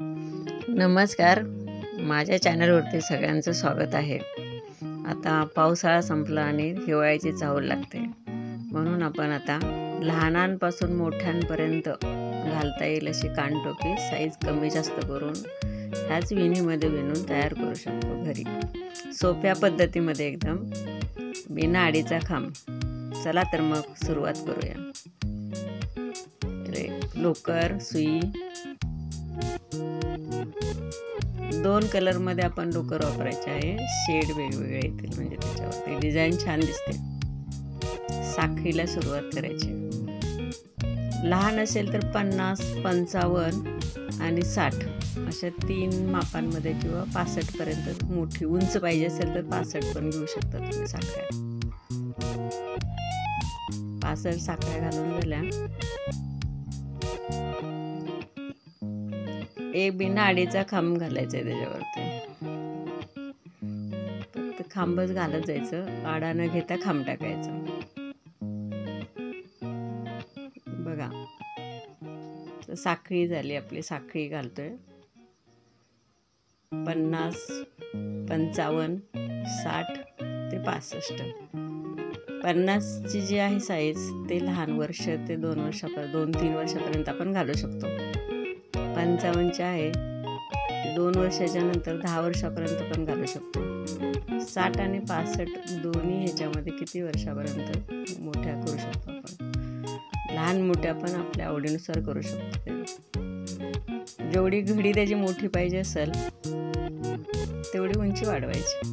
नमस्कार. माझ्या चॅनलवरती सगळ्यांचं स्वागत आहे. आता पावसाळा संपला आणि हिवाळ्याची चाहूल लागते. म्हणून आपण आता लहानांपासून मोठ्यांपर्यंत घालता येईल अशी कानटोपी साईज कमी जास्त करून ह्याच विणीमध्ये विणून तयार करू शकतो घरी. सोप्या पद्धतीमध्ये एकदम बिना आडीचा खांब. चला तर मग सुरुवात करूया. लोकर, सुई, 2 कलरमध्ये आपण लोकर वापरायचे आहे. शेड वेगवेगळे येतील म्हणजे त्याच्यावरती डिझाईन छान दिसते. साखळीला सुरुवात करायची. लहान असेल तर 50, 55 आणि 60 अशा 3 मापांमध्ये किंवा 65 पर्यंत मोठी उंच पाहिजे असेल तर 65 पण घेऊ शकता तुम्ही साखळ्या. 65 साखळ्या घालून झाल्या. एक बिना आडीचा खांब घालायचा आहे त्याच्यावरती. फक्त खांबच घालत जायचं, आडा न घेता खांब टाकायचं. बघा, साखळी झाली आपली. साखळी घालतोय. 50, 55, 60 ते 65. 50ची जी आहे साईज ते लहान वर्ष ते 2-3 वर्षापर्यंत आपण घालू शकतो. 55ची आहे 2 वर्षाच्या नंतर 10 वर्षापर्यंत पण घालू शकतो. 60 आणि 65 दोन्ही ह्याच्यामध्ये किती वर्षापर्यंत मोठ्या करू शकतो आपण. लहान मोठ्या पण आपल्या आवडीनुसार करू शकतो. जेवढी घडी त्याची मोठी पाहिजे असेल तेवढी उंची वाढवायची.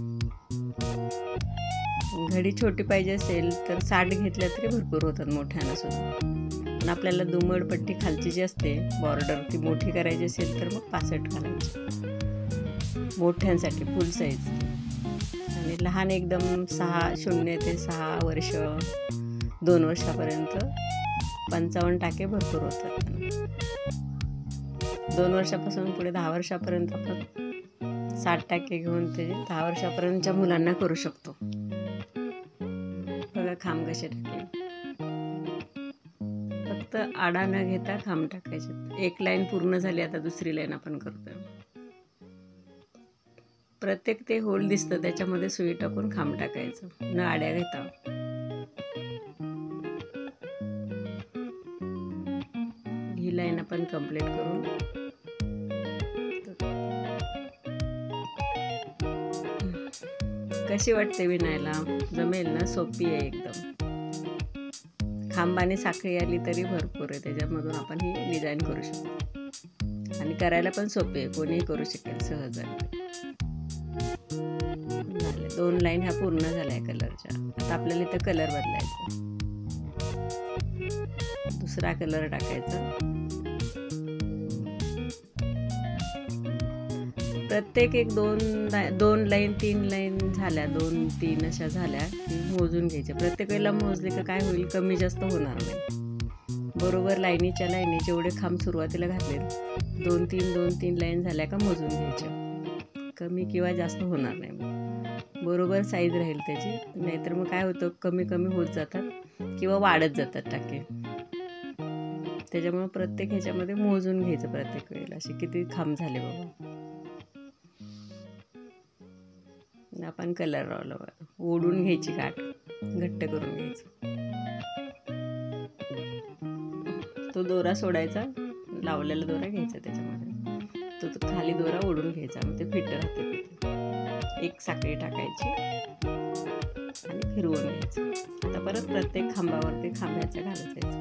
घडी छोटी पाहिजे असेल तर 60 घेतल्या तरी भरपूर होतात मोठ्यानं सुद्धा. पण आपल्याला दुमड पट्टी खालची जी असते बॉर्डर ती मोठी करायची असेल तर मग 65 घालायची मोठ्यांसाठी फुल साईज. आणि लहान एकदम 0 ते 6 वर्ष 2 वर्षापर्यंत 55 टाके भरपूर होतात. 2 वर्षापासून पुढे 10 वर्षापर्यंत आपण 60 टाके घेऊन ते 10 वर्षापर्यंतच्या मुलांना करू शकतो. बघा खांब कसे टाकले. फक्त आडा न घेता खांब टाकायचे. एक लाईन पूर्ण झाली. आता दुसरी लाईन आपण करतोय. प्रत्येक ते होल दिसतं त्याच्यामध्ये सुई टाकून खांब टाकायचं न आड्या घेता. ही लाईन आपण कंप्लीट करून कशी वाटते विणायला? जमेल ना? सोपी आहे एकदम. खांब आणि साखळी आली तरी भरपूर आहे. त्याच्यामधून आपण ही डिझाईन करू शकतो आणि करायला पण सोपे आहे. कोणीही करू शकेल सहजाने. झाले 2 लाईन ह्या पूर्ण झाल्या कलरच्या. आता आपल्याला इथं कलर बदलायचा. दुसरा कलर टाकायचा. प्रत्येक एक 2 लाईन 3 लाईन झाल्या, 2-3 अशा झाल्या की मोजून घ्यायचे. प्रत्येक वेळेला मोजले का काय होईल, कमी जास्त होणार नाही. बरोबर लाईनीच्या लाईनी जेवढे खांब सुरुवातीला घातले 2-3 लाईन झाल्या का मोजून घ्यायच्या. कमी किंवा जास्त होणार नाही. बरोबर साईज राहील त्याची. नाहीतर मग काय होतं, कमी कमी होत जातात किंवा वाढत जातात टाके. त्याच्यामुळे प्रत्येक ह्याच्यामध्ये मोजून घ्यायचं प्रत्येक वेळेला. असे किती खांब झाले बाबा. आपण कलर लावला. ओढून घ्यायची गाठ, घट्ट करून घ्यायचं. तो दोरा सोडायचा, लावलेला दोरा घ्यायचा त्याच्यामध्ये. तो खाली दोरा ओढून घ्यायचा. मग ते फिट राहते तिथे. एक साखळी टाकायची आणि फिरवून घ्यायचं. आता परत प्रत्येक खांबावरती खांब्याचं घालत जायचं.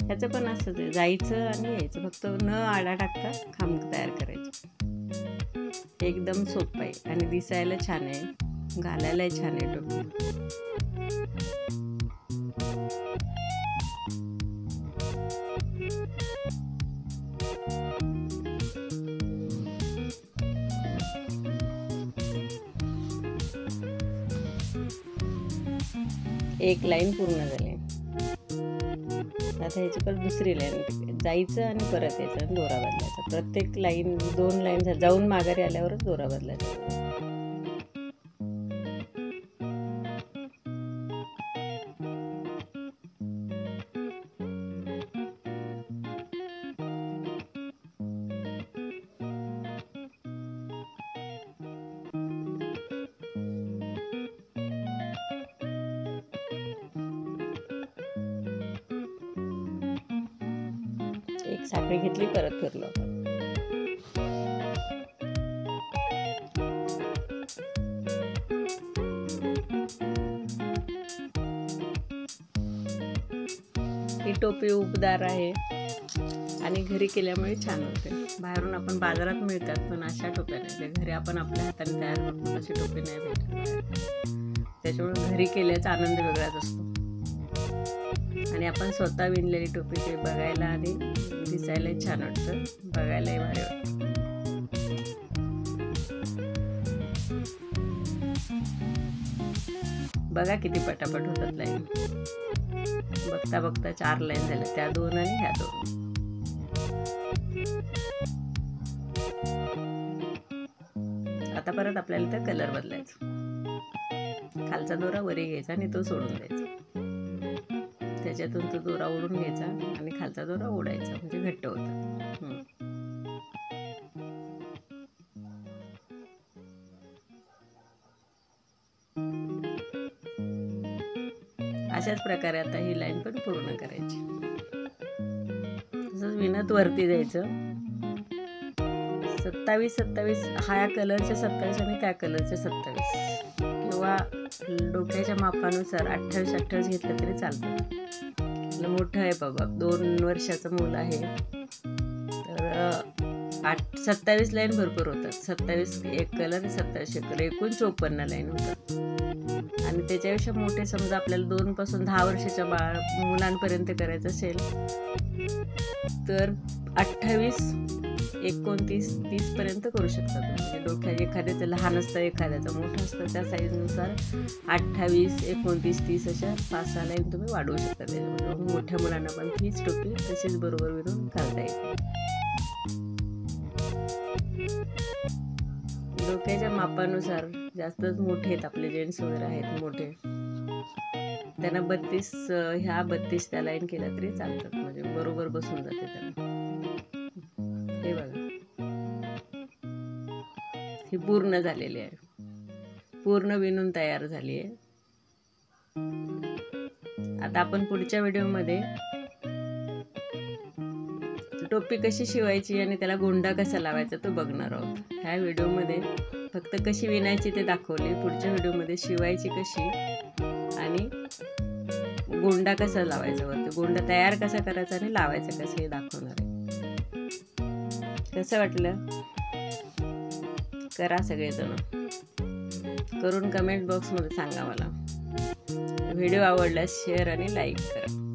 ह्याचं पण असंच आहे, जायचं आणि यायचं. फक्त न आडा टाकता खांब तयार करायचे. एकदम सोपं आहे आणि दिसायला छान आहे. घालायलाही छान आहे टोपी. एक लाईन पूर्ण झाली. आता ह्याची परत दुसरी लाईन जायचं आणि परत यायचं आणि दोरा बदलायचा. प्रत्येक लाईन 2 लाईन जाऊन माघारी आल्यावरच दोरा बदलायचा. एक साखळी घेतली, परत फिरलो आपण. ही टोपी उबदार आहे आणि घरी केल्यामुळे छान होते. बाहेरून आपण बाजारात मिळतात, पण अशा टोप्या नाही. घरी आपण आपल्या हाताने तयार करतो तशी टोपी नाही भेटत. त्याच्यामुळे घरी केल्याचा आनंद वेगळाच असतो. आणि आपण स्वतः विणलेली टोपी ते बघायला आणि दिसायलाही छान वाटतं, बघायलाही भारी वाटतं. बघा किती पटापट होतात लाईन. बघता बघता 4 लाईन झाल्या, त्या 2 आणि ह्या 2. आता परत आपल्याला तर कलर बदलायचा. खालचा दोरा वरी घ्यायचा आणि तो सोडून द्यायचा. त्याच्यातून तो दोरा ओढून घ्यायचा आणि खालचा दोरा ओढायचा, म्हणजे घट्ट होतं. अशाच प्रकारे आता ही लाईन पण पूर्ण करायची. तसंच विणत वरती जायचं. 27 ह्या कलरचे 27 आणि त्या कलरचे 27, किंवा डोक्याच्या मापानुसार 28 घेतलं तरी चालतं. मोठं आहे बाबा, 2 वर्षाचं मूल आहे, तर 27 लाईन भरपूर होतात. 27 एक कलर, 27 एक कलर, एकूण 54 लाईन होतात. आणि त्याच्यापेक्षा मोठे समजा आपल्याला 2 पासून 10 वर्षाच्या मुलांपर्यंत करायचं असेल तर 28, 29, 30 पर्यंत करू शकता तुम्ही. म्हणजे डोक्यात एखाद्याचं लहान असतं, एखाद्याचं मोठं असतं, त्या साईजनुसार 28, 29, 30 अशा 5-6 लाईन तुम्ही वाढवू शकता. त्याच्यामध्ये मोठ्या मुलांना पण हीच टोपी तशीच बरोबर विणून घालता येते. डोक्याच्या मापानुसार जास्तच मोठे आहेत आपले जेंट्स वगैरे आहेत मोठे, त्यांना 32 ह्या 32 त्या लाईन केल्या तरी चालतात, म्हणजे बरोबर बसून जाते त्यांना. हे बघा, ही पूर्ण झालेली आहे, पूर्ण विणून तयार झाली आहे. आता आपण पुढच्या व्हिडिओमध्ये टोपी कशी शिवायची आणि त्याला गोंडा कसा लावायचा तो बघणार आहोत. ह्या व्हिडिओमध्ये फक्त कशी विणायची ते दाखवले. पुढच्या व्हिडिओमध्ये शिवायची कशी आणि गोंडा कसा लावायचा, वरती गोंडा तयार कसा करायचा आणि लावायचा कसं हे दाखवणार आहे. कसं वाटलं करा सगळेजण, करून कमेंट बॉक्समध्ये सांगा मला. व्हिडिओ आवडल्यास शेअर आणि लाईक करा.